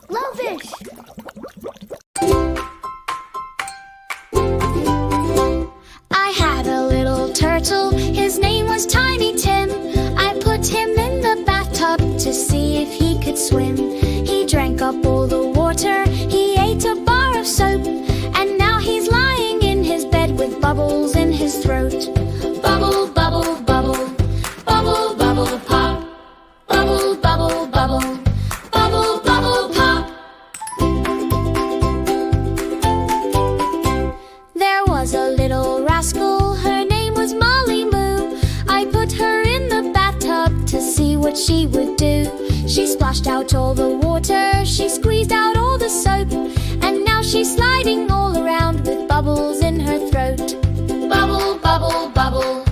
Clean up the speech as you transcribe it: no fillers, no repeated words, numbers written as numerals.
Glowfish! I had a little turtle, his name was Tiny Tim. I put him in the bathtub to see if he could swim. He drank up all the water, he ate a bar of soap, and now he's lying in his bed with bubbles in his throat. Bubble, bubble, bubble, bubble, bubble, pop. Bubble, bubble, bubble, bubble, bubble, pop. There was a little rascal, her name was Mahlee Moo. I put her in the bathtub to see what she would do. She splashed out all the water, she squeezed out all the soap, and now she's sliding all around with bubbles in her throat. Bubble, bubble, bubble,